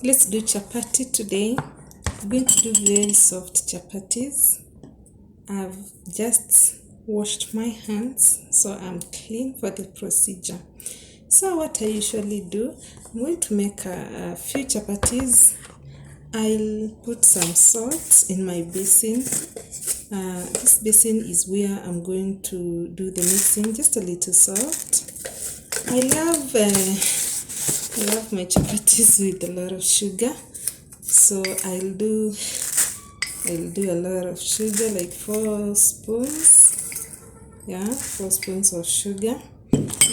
Let's do chapati today. I'm going to do very soft chapatis. I've just washed my hands, so I'm clean for the procedure. So what I usually do, I'm going to make a few chapatis. I'll put some salt in my basin. This basin is where I'm going to do the mixing, just a little salt. I love my chapatis with a lot of sugar, so I'll do a lot of sugar, like 4 spoons. Yeah, 4 spoons of sugar.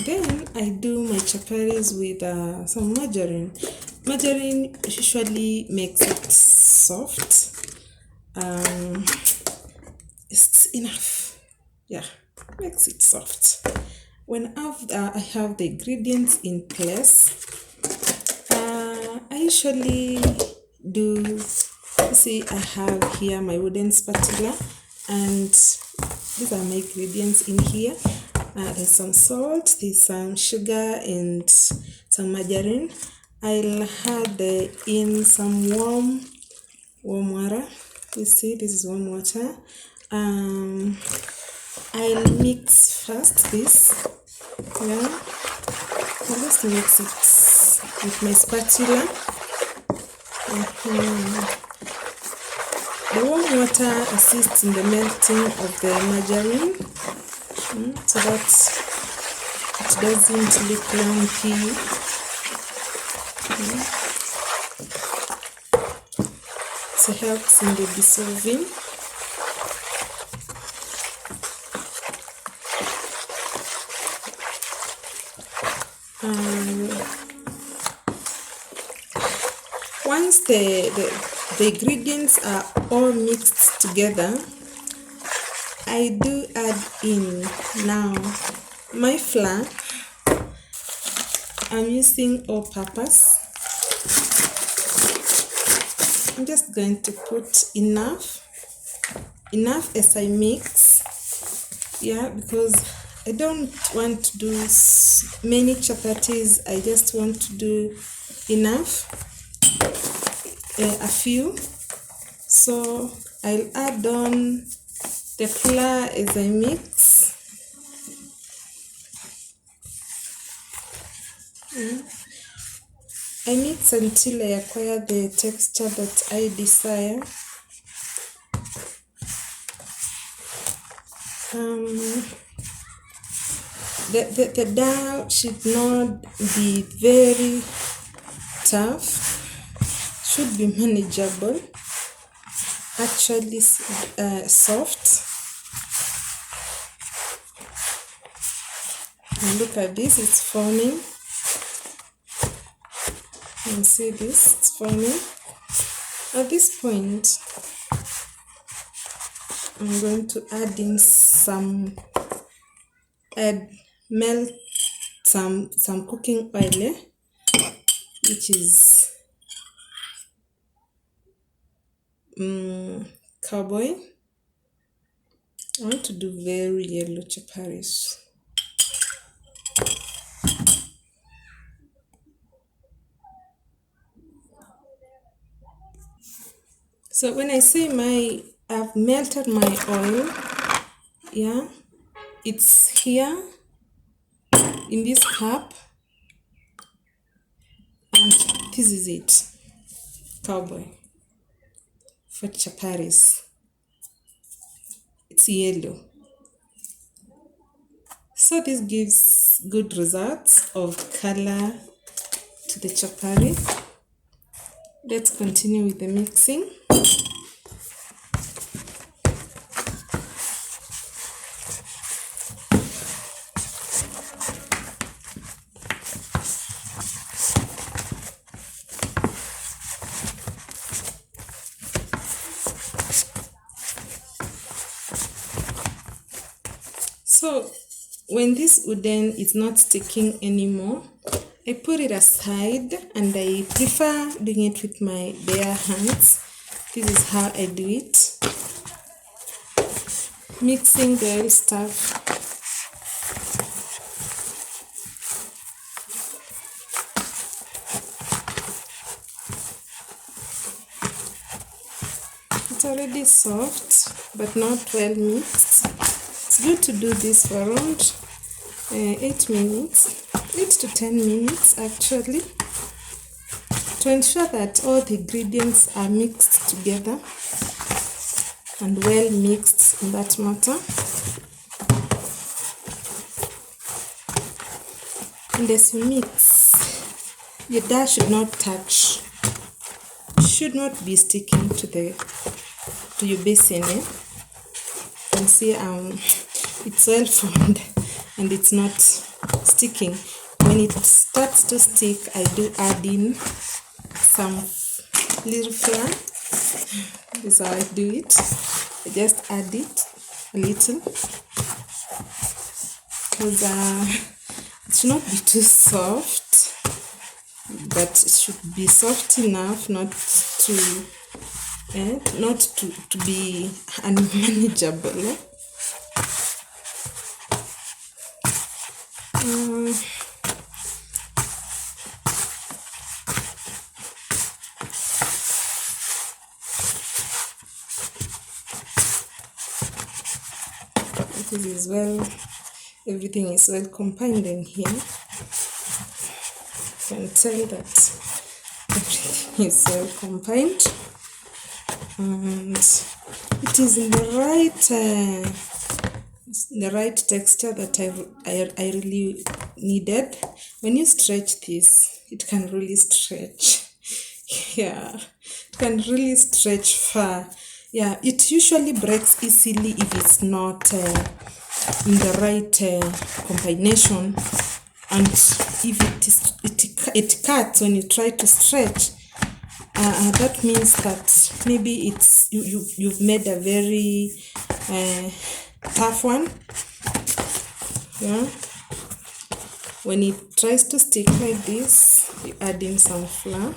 Then I do my chapatis with some margarine. Margarine usually makes it soft. It's enough. Yeah, makes it soft. When I have the ingredients in place, I usually do, see, I have here my wooden spatula, and these are my ingredients in here. There's some salt, there's some sugar, and some margarine. I'll add in some warm water. You see, this is warm water. I'll mix first this. Yeah, I'll just mix it with my spatula. The warm water assists in the melting of the margarine, so that it doesn't look lumpy. So it helps in the dissolving. Once the ingredients are all mixed together, I do add in now my flour. I'm using all-purpose. I'm just going to put enough as I mix. Yeah, because I don't want to do many chapatis. I just want to do enough, a few. So I'll add on the flour as I mix. I mix until I acquire the texture that I desire. The dough should not be very tough, should be manageable, actually soft. And look at this, it's forming. You can see this, it's forming. At this point, I'm going to add in melt some cooking oil, which is cowboy. I want to do very yellow chapatis. So when I say I've melted my oil, yeah, it's here in this cup, and this is it, cowboy for chapatis. It's yellow. So this gives good results of color to the chapati. Let's continue with the mixing. So when this udon is not sticking anymore, I put it aside, and I prefer doing it with my bare hands. This is how I do it. Mixing the oil stuff. It's already soft, but not well mixed. It's good to do this for around 8 minutes, 8 to 10 minutes actually, to ensure that all the ingredients are mixed together and well mixed in that matter. And as you mix, your dough should not touch, should not be sticking to your basin. You can see it's well formed and it's not sticking. When it starts to stick, I do add in some little flour. This is how I do it. I just add it a little because it should not be too soft, but it should be soft enough not to be unmanageable. This is well, everything is well combined in here. You can tell that everything is well combined, and it is in the right texture that I really needed. When you stretch this, it can really stretch. Yeah, it can really stretch far. Yeah, it usually breaks easily if it's not in the right combination, and if it cuts when you try to stretch. That means that maybe it's you've made a very tough one. Yeah. When it tries to stick like this, you add in some flour.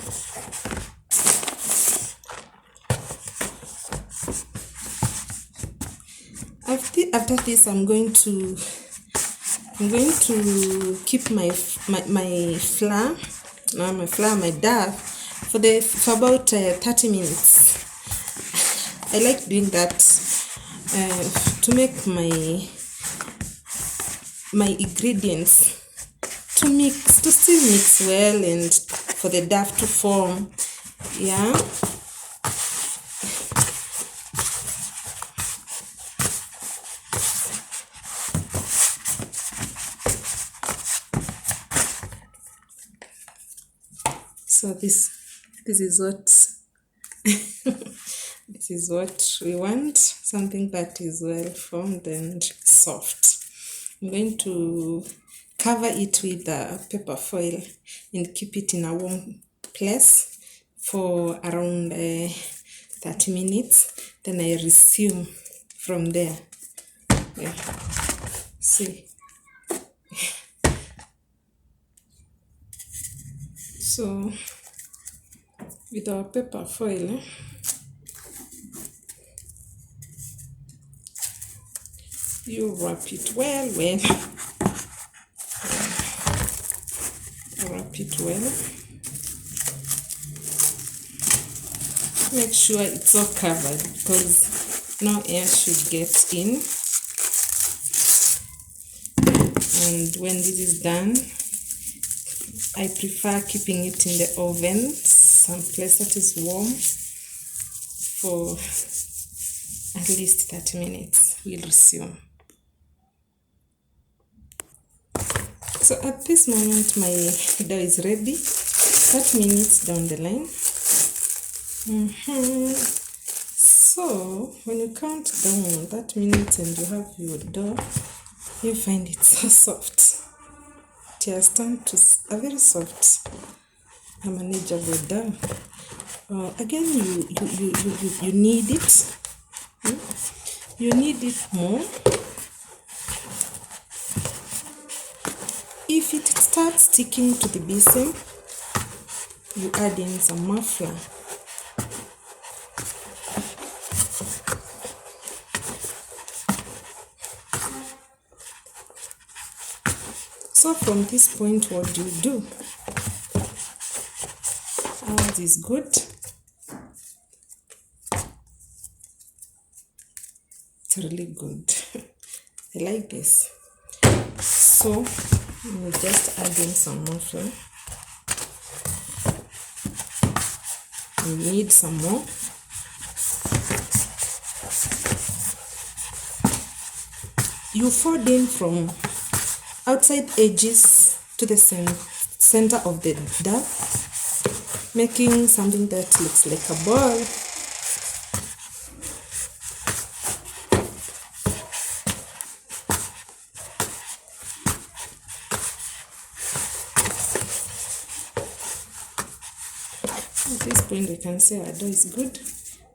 After this, I'm going to keep my flour, my dough for about 30 minutes. I like doing that to make my ingredients to still mix well and for the dough to form. Yeah. So this is what this is what we want, something that is well formed and soft. I'm going to cover it with paper foil and keep it in a warm place for around 30 minutes. Then I resume from there. Yeah. See. So with our paper foil, you wrap it well. Wrap it well. Make sure it's all covered because no air should get in. And when this is done, I prefer keeping it in the oven, someplace that is warm, for at least 30 minutes. We'll resume. So at this moment, my dough is ready. 30 minutes down the line. So when you count down that minute and you have your dough, you find it so soft. It has turned to a very soft and manageable dough. Again, you need it. You need it more. If it starts sticking to the basin, you add in some more flour. So from this point, what do? All is good. It's really good. I like this. So we'll just add in some more flour. We need some more. You fold in from outside edges to the center of the dough, making something that looks like a ball. At this point we can say our dough is good.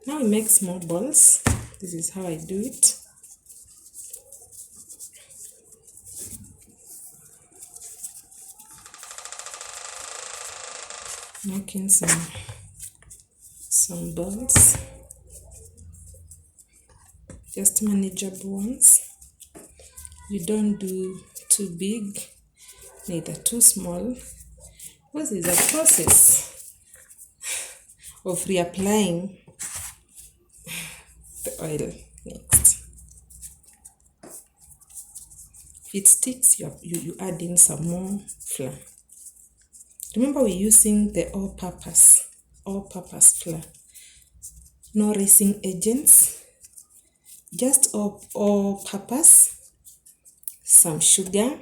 Now we make small balls. This is how I do it. Making some balls, just manageable ones. You don't do too big, neither too small, because it's a process of reapplying the oil next. If it sticks, you add in some more flour. Remember, we're using the all-purpose flour. No racing agents, just all-purpose. Some sugar,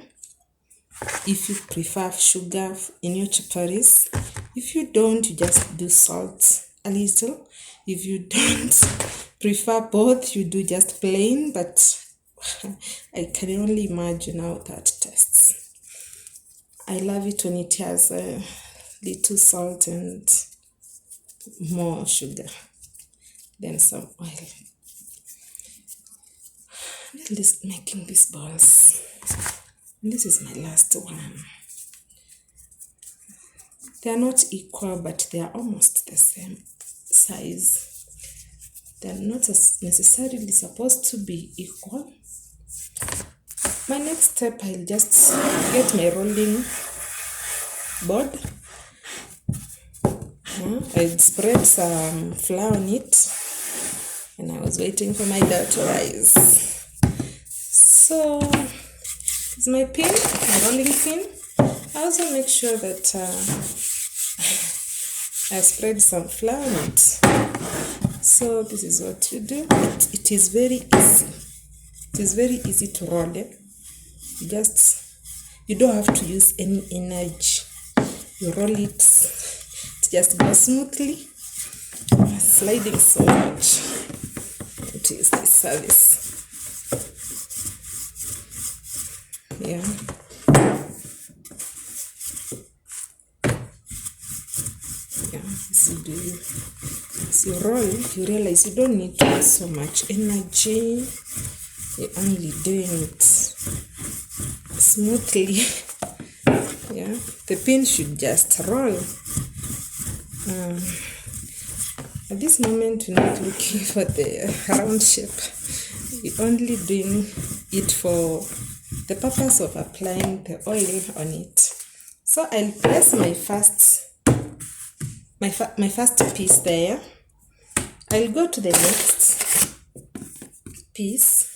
if you prefer sugar in your chapatis. If you don't, you just do salt a little. If you don't prefer both, you do just plain, but I can only imagine how that tastes. I love it when it has a little salt and more sugar, then some oil. I'm just making these balls. And this is my last one. They are not equal, but they are almost the same size. They are not necessarily supposed to be equal. My next step, I'll just get my rolling board. I'll spread some flour on it, and I was waiting for my dough to rise. So it's my pin, my rolling pin. I also make sure that I spread some flour on it. So this is what you do. It is very easy. It is very easy to roll it. You don't have to use any energy. You roll it, it just goes smoothly. Sliding so much. It is the service. Yeah. As you roll, you realize you don't need to use so much energy. You're only doing it smoothly. Yeah, the pin should just roll. At this moment, we're not looking for the round shape. We're only doing it for the purpose of applying the oil on it. So I'll place my first piece there. I'll go to the next piece.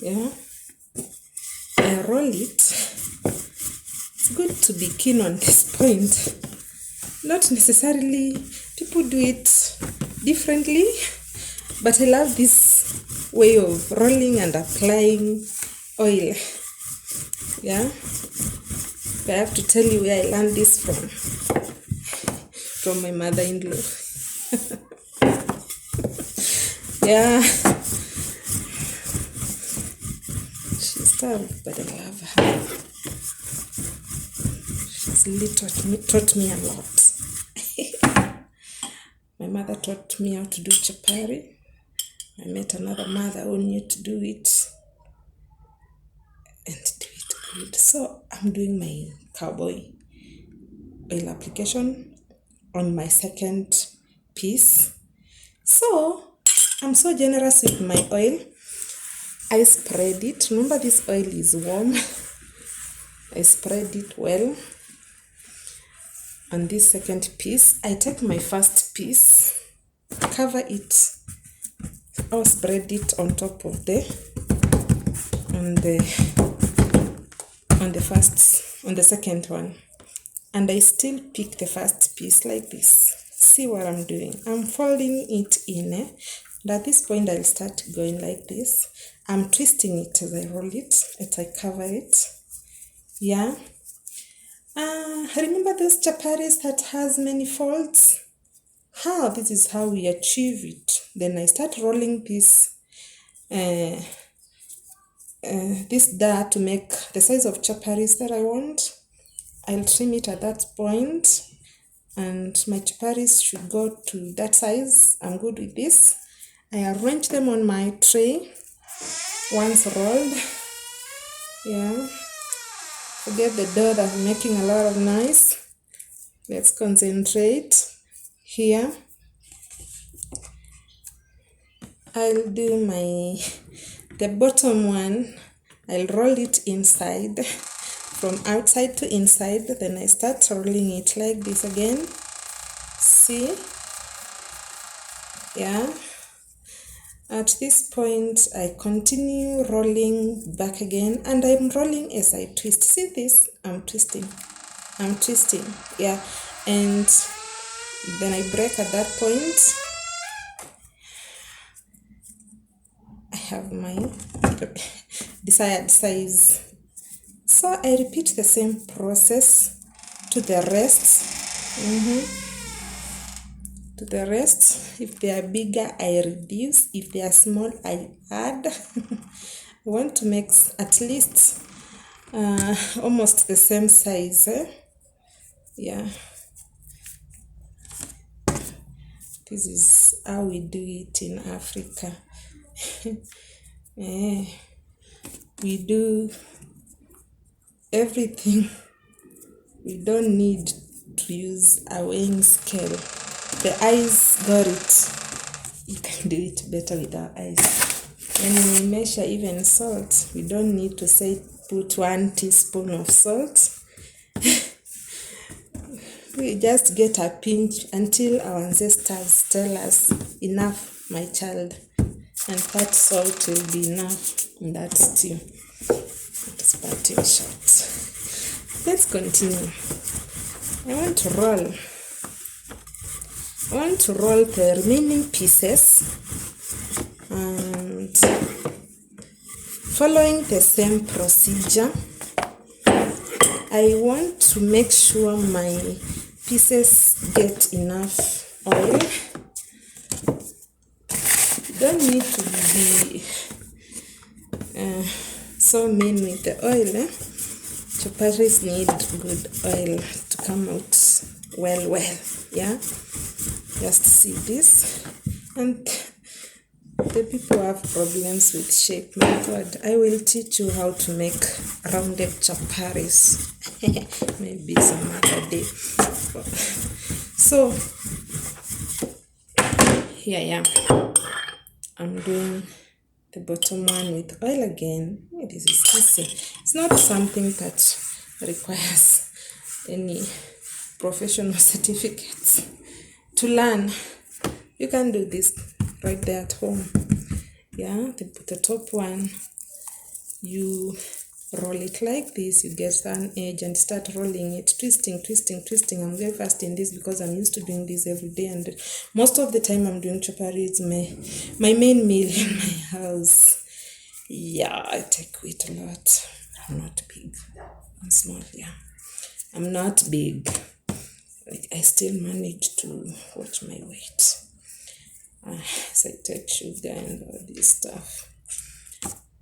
Yeah, I roll it. It's good to be keen on this point. Not necessarily people do it differently, but I love this way of rolling and applying oil. Yeah, I have to tell you where I learned this from my mother-in-law. Yeah, she's tough, but I love her. She's really taught me a lot. My mother taught me how to do chapati. I met another mother who knew to do it and do it good. So I'm doing my cowboy oil application on my second piece. So I'm so generous with my oil. I spread it. Remember, this oil is warm. I spread it well on this second piece. I take my first piece, cover it I'll spread it on top of on the second one, and I still pick the first piece like this. See what I'm doing? I'm folding it in, and at this point I'll start going like this. I'm twisting it as I roll it, as I cover it. Yeah. Remember those chapatis that has many folds? This is how we achieve it. Then I start rolling this dart to make the size of chapatis that I want. I'll trim it at that point, and my chapatis should go to that size. I'm good with this. I arrange them on my tray once rolled. Yeah. Forget the dough that's making a lot of noise. Let's concentrate here. I'll do the bottom one. I'll roll it inside, from outside to inside. Then I start rolling it like this again. See? Yeah. At this point, I continue rolling back again, and I'm rolling as I twist. See this? I'm twisting. Yeah. And then I break at that point. I have my desired size. So I repeat the same process to the rest. To the rest. If they are bigger, I reduce. If they are small, I add. I want to make at least almost the same size. Yeah. This is how we do it in Africa. We do everything. We don't need to use a weighing scale. The eyes got it. You can do it better with our eyes. When we measure even salt, we don't need to say put 1 teaspoon of salt. We just get a pinch until our ancestors tell us, enough, my child. And that salt will be enough in that stew. It's parting short. Let's continue. I want to roll the remaining pieces, and following the same procedure, I want to make sure my pieces get enough oil. Don't need to be so mean with the oil. Chapatis need good oil to come out well. Yeah, just see this. And the people have problems with shape. My God, I will teach you how to make rounded chapatis. Maybe some other day. So here I am. I'm doing the bottom one with oil again. This is easy. It's not something that requires any professional certificates to learn. You can do this right there at home. Yeah, the top one, you roll it like this. You get an edge and start rolling it, twisting. I'm very fast in this because I'm used to doing this every day, and most of the time I'm doing chapati. It's my main meal in my house. Yeah, I take weight a lot. I'm not big. I'm small. Yeah, I'm not big. I still manage to watch my weight. As I take sugar and all this stuff.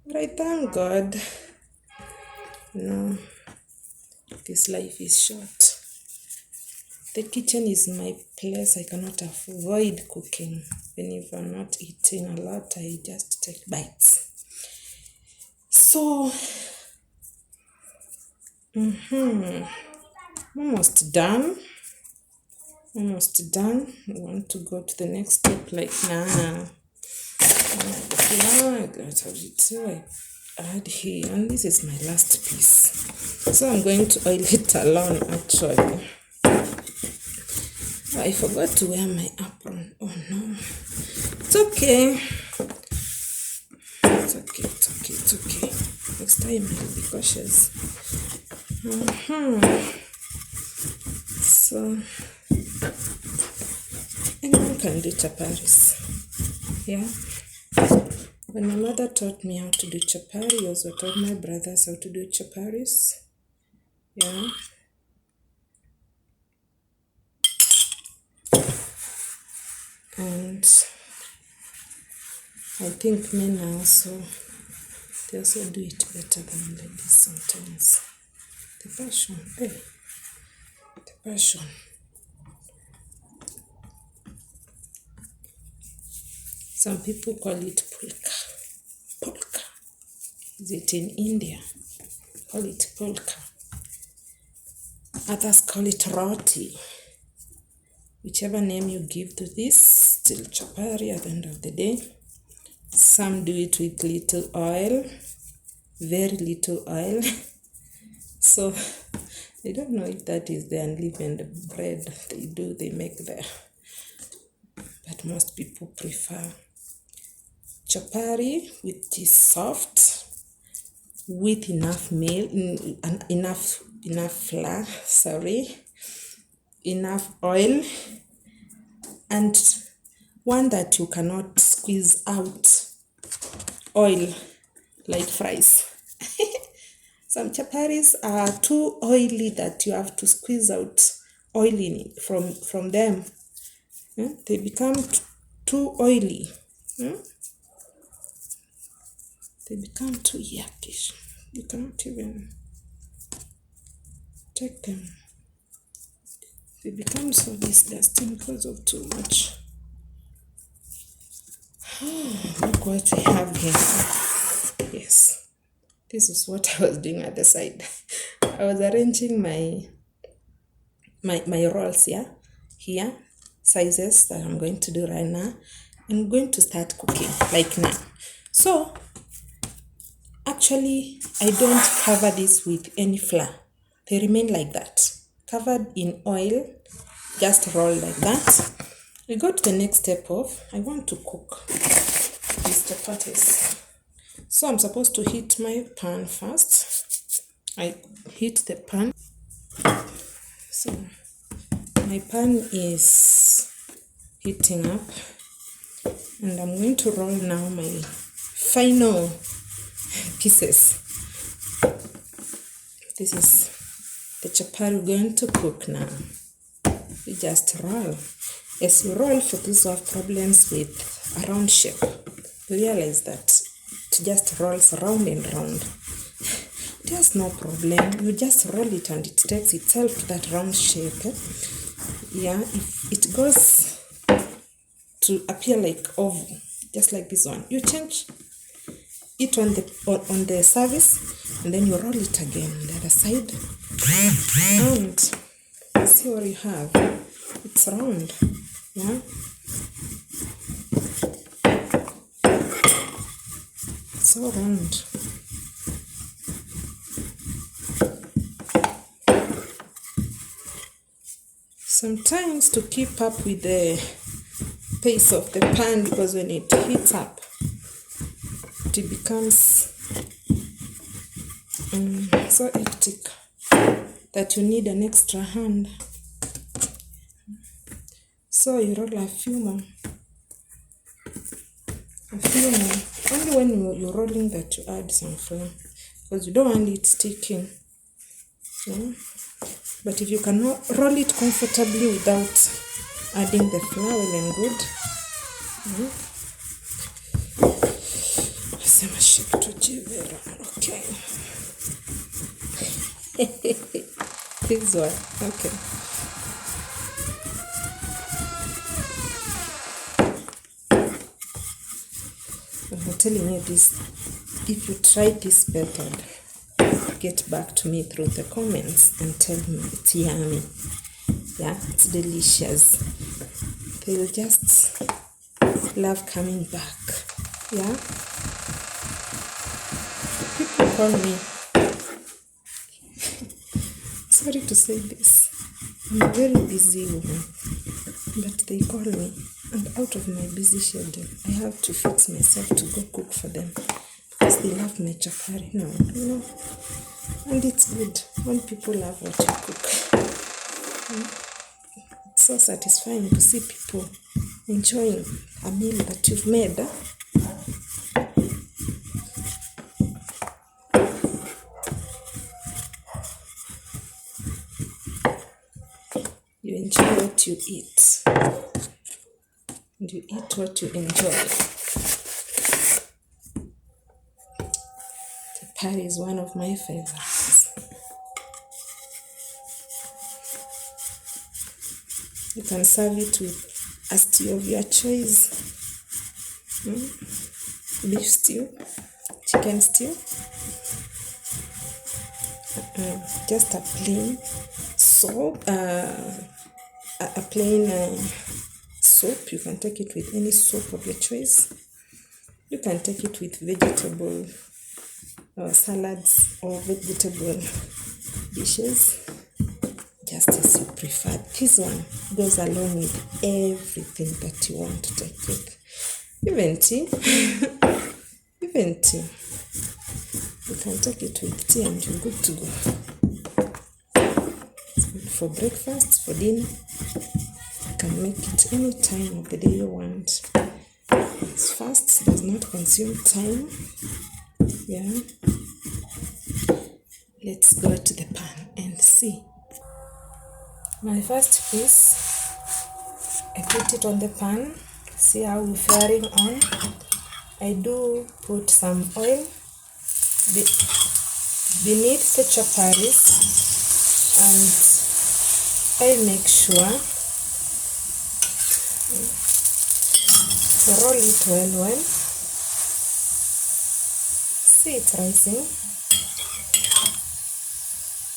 But I thank God. No, this life is short. The kitchen is my place. I cannot avoid cooking. Even if I'm not eating a lot, I just take bites. So, almost done. I want to go to the next step like now. I got it. So I add here, and this is my last piece. So I'm going to oil it alone actually. I forgot to wear my apron. Oh no. It's okay. It's okay, it's okay, it's okay. Next time I'll be cautious. So, anyone can do chapatis. Yeah. When my mother taught me how to do chapati, I also taught my brothers how to do chapatis. Yeah. And I think men also, they also do it better than ladies sometimes. The passion, hey, the passion. Some people call it pulka. Pulka. Is it in India? Call it pulka. Others call it roti. Whichever name you give to this, still chapati at the end of the day. Some do it with little oil, very little oil. So I don't know if that is the unleavened bread they make there. But most people prefer chapati, which is soft, with enough meal, enough flour, enough oil, and one that you cannot squeeze out oil like fries. Some chapatis are too oily that you have to squeeze out oil in it from them. They become too oily. They become too yuckish. You cannot even take them. They become so disgusting because of too much. Look what we have here. Yes. This is what I was doing at the side. I was arranging my rolls, here, sizes that I'm going to do right now. I'm going to start cooking, like now. So, actually, I don't cover this with any flour. They remain like that. Covered in oil, just roll like that. We go to the next step of, I want to cook these chapatis. So I'm supposed to heat my pan first. I heat the pan. So my pan is heating up. And I'm going to roll now my final pieces. This is the chapati we're going to cook now. You just roll. As you roll, for those who have problems with a round shape, you realize that it just rolls round and round. There's no problem. You just roll it and it takes itself to that round shape. Yeah, if it goes to appear like oval, just like this one, you change it on the surface, and then you roll it again on the other side, and see what you have. It's round. Yeah. So round. Sometimes to keep up with the pace of the pan, because when it heats up, it becomes so hectic that you need an extra hand. So you roll a few more. Only when you're rolling that you add some flour, because you don't want it sticking. Yeah? But if you cannot roll it comfortably without adding the flour, well and good. Okay. This one. Okay. I'm telling you this, if you try this method, get back to me through the comments and tell me it's yummy. Yeah, it's delicious. They'll just love coming back. Yeah. People call me, sorry to say this, I'm a very busy woman, but they call me, and out of my busy schedule, I have to fix myself to go cook for them. because they love my chapati. No, and it's good when people love what you cook. It's so satisfying to see people enjoying a meal that you've made. You enjoy what you eat, and you eat what you enjoy. Chapati is one of my favorites. You can serve it with a stew of your choice. Beef stew, chicken stew, just a plain soup, a plain soup. You can take it with any soup of your choice. You can take it with vegetable salads or vegetable dishes, just as you prefer. This one goes along with everything that you want to take with. Even tea. Even tea. You can take it with tea and you're good to go. It's good for breakfast, for dinner. You can make it any time of the day you want. It's fast, does not consume time. Yeah. Let's go to the pan and see. My first piece, I put it on the pan. See how we're faring on. I do put some oil beneath the chapatis, and I make sure to roll it well. See it rising.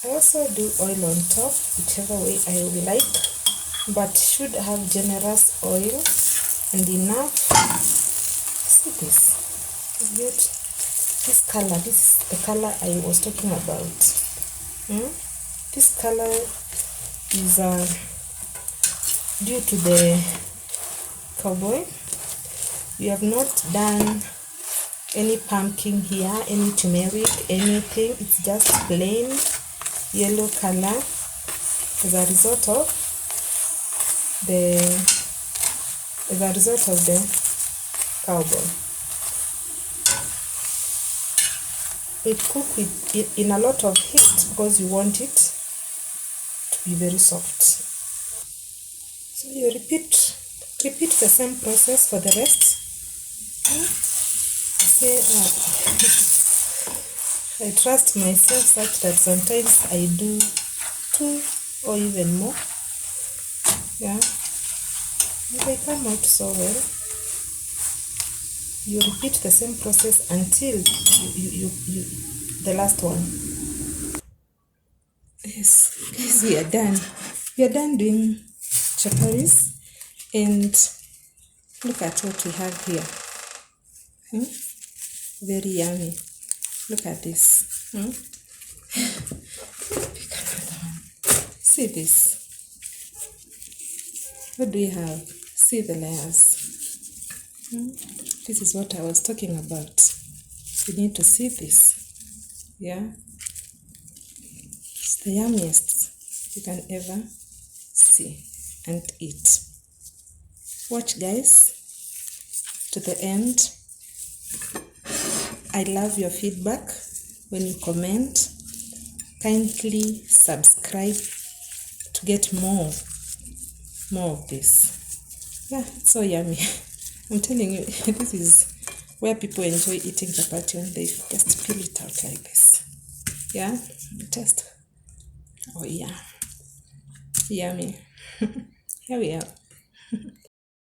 I also do oil on top, whichever way I will like, but should have generous oil and enough. See this, it's good. This color, this is the color I was talking about. This color is due to the cowboy. We have not done any pumpkin here, any turmeric, anything. It's just plain yellow color as a result of the cowboy. We cook it in a lot of heat because you want it to be very soft. So you repeat the same process for the rest. I trust myself such that sometimes I do 2 or even more. Yeah, and they come out so well. You repeat the same process until you the last one. Yes, guys, we are done. We are done doing chapatis, and look at what we have here. Very yummy. Look at this. Pick another one. See this. What do we have? See the layers. This is what I was talking about. You need to see this. Yeah. It's the yummiest you can ever see and eat. Watch, guys, to the end. I love your feedback when you comment. Kindly subscribe to get more of this. Yeah, it's so yummy. I'm telling you, this is where people enjoy eating chapati, when they just peel it out like this. Yeah, taste. Oh yeah, yummy. Here we are.